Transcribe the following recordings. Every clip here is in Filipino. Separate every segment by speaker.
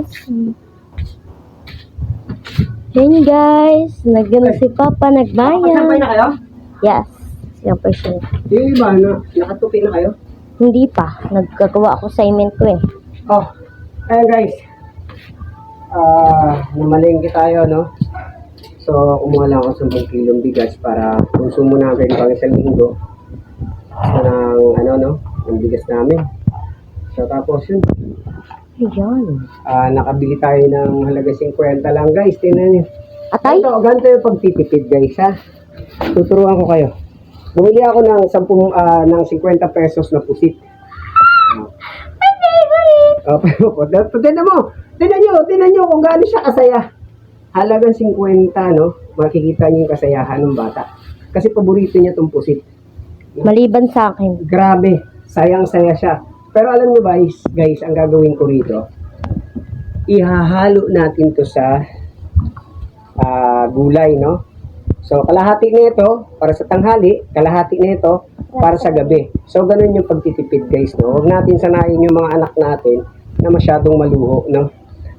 Speaker 1: guys. Yun guys. Nagano si Papa, nagbayan.
Speaker 2: Nakasampay na kayo?
Speaker 1: Yes. Yung person.
Speaker 2: Yung iba, nakatupi na kayo?
Speaker 1: Hindi pa. Nagkagawa ako sa assignment ko eh.
Speaker 2: Oh, ayan guys. Namalengke tayo, no? So, kumuha lang ako 10 kilong bigas para konsumo natin pang isang linggo. Ng bigas namin. So, tapos yun.
Speaker 1: Ayan.
Speaker 2: Nakabili tayo ng halaga 50 lang guys. Tingnan nyo.
Speaker 1: Atay?
Speaker 2: Ganito yung pagtitipid guys ha. Tuturuan ko kayo. Bumili ako ng 50 pesos na pusit. Tingnan nyo kung gaano siya kasaya. Halagang 50, no? Makikita niyo yung kasayahan ng bata. Kasi paborito niya itong pusit.
Speaker 1: Maliban sa akin.
Speaker 2: Grabe, sayang-saya siya. Pero alam niyo guys, ang gagawin ko rito, ihahalo natin to sa gulay, no? So, kalahati nito para sa tanghali, kalahati nito para sa gabi. So, ganun yung pagtitipid guys, no? Huwag natin sanayin yung mga anak natin na masyadong maluho, no?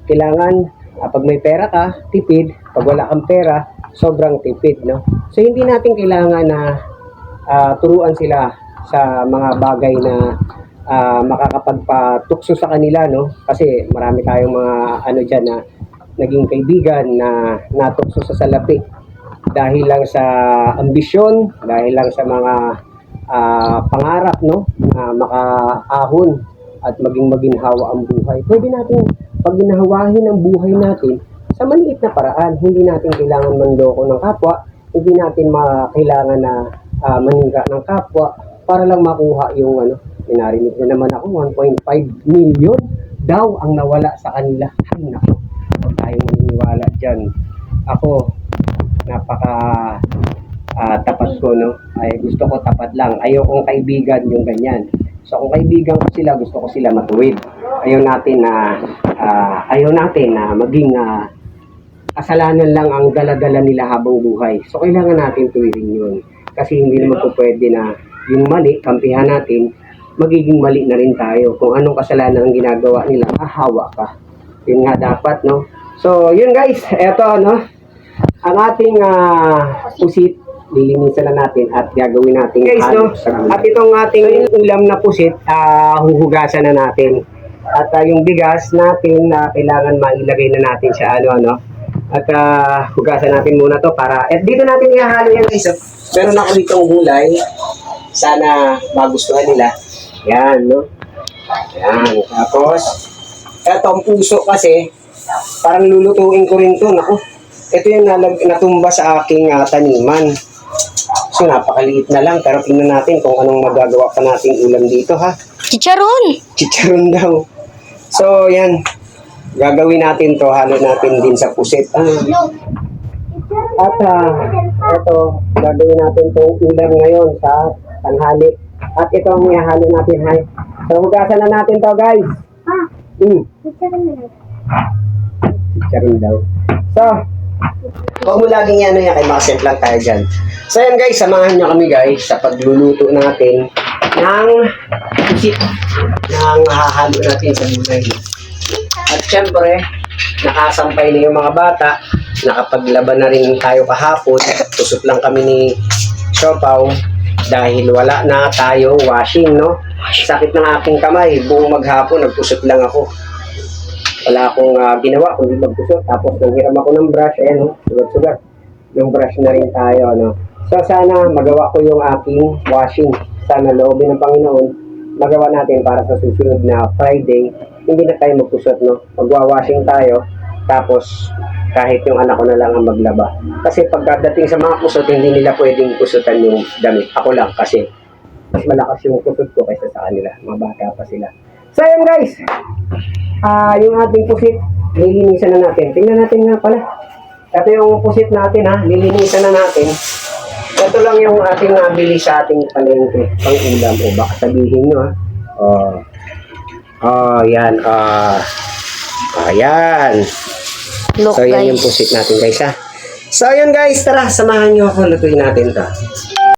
Speaker 2: Kailangan, pag may pera ka, tipid. Pag wala kang pera, sobrang tipid, no? So, hindi natin kailangan na turuan sila sa mga bagay na makakapagpatukso sa kanila, no? Kasi marami tayong mga dyan na naging kaibigan na natukso sa salapi dahil lang sa ambisyon, dahil lang sa mga pangarap, no? Na makaahon at maging maginhawa ang buhay. Pwede natin paginahawahin ang buhay natin sa maliit na paraan. Hindi natin kailangan manloko ng kapwa, hindi natin kailangan na maninga ng kapwa para lang makuha yung minarinig na naman ako, 1.5 million daw ang nawala sa kanila. Ay naku, huwag tayong maniniwala dyan. Ako, napaka tapat ko, no? Ay, gusto ko tapat lang. Ayokong kaibigan yung ganyan. So, kung kaibigan ko sila, gusto ko sila matuwid. Ayaw natin na maging kasalanan lang ang dala-dala nila habang buhay. So, kailangan natin tuwirin yun. Kasi hindi naman po pwede na yung mali, kampihan natin, magiging mali na rin tayo. Kung anong kasalanan ang ginagawa nila, hahawa ka. Yun nga dapat, no? So, yun guys, eto, no? Ang ating pusit, lilinisan na natin at gagawin natin guys, no? At itong ating ulam na pusit, huhugasan na natin. At yung bigas natin, kailangan mailagay na natin sa At hugasan natin muna to para, at dito natin ihahalo yan guys. Meron ako ditong gulay. Sana magustuhan nila. Yan, no? Yan. Tapos, etong puso kasi, parang lulutuin ko rin to. Naku, ito yung natumba sa aking taniman. So, napakaliit na lang. Pero tingnan natin kung anong magagawa pa nating ulam dito, ha?
Speaker 1: Chicharon!
Speaker 2: Chicharon daw. So, yan. Gagawin natin to. Halo natin din sa pusit. At, ito, gagawin natin itong ulam ngayon sa tanghali. At ito ang ihahalo natin, hay. So, hugasan na natin to, guys. Chicharon na natin. Chicharon daw. So, huwag mo laging yan kay makasent lang tayo dyan. So yan guys, samahan nyo kami guys sa pagluluto natin ng pusit ng hahalo natin sa gulay. At syempre, nakasampay na yung mga bata, nakapaglaban na rin tayo kahapon, tusot lang kami ni Siopaw dahil wala na tayo washing, no? Sakit ng aking kamay, buong maghapon nagtusot lang ako. Wala akong ginawa kundi magtusot. Tapos nanghiram ako ng brush, ayan, no? Sugat-sugat. Yung brush na rin tayo, no? So sana magawa ko yung aking washing. Sana loobin ng Panginoon, magawa natin para sa susunod na Friday, hindi na tayo magtusot, no? Magwa-washing tayo, tapos kahit yung anak ko na lang ang maglaba. Kasi pagdating sa mga kusot, hindi nila pwedeng kusutan yung damit. Ako lang kasi mas malakas yung kusot ko kaysa sa kanila. Mga bata pa sila. So yun guys, yung ating pusit, lilinisan na natin. Tingnan natin nga pala. Ito yung pusit natin, ha. Lilinisan na natin. Ito lang yung ating nabili sa ating palengke. Pang ulam. O baka sabihin nyo, ha. Yan. Ayan.
Speaker 1: Look,
Speaker 2: so yan
Speaker 1: guys.
Speaker 2: yung pusit natin guys, ha. So yun guys, tara, samahan nyo ako. Lutuin natin to.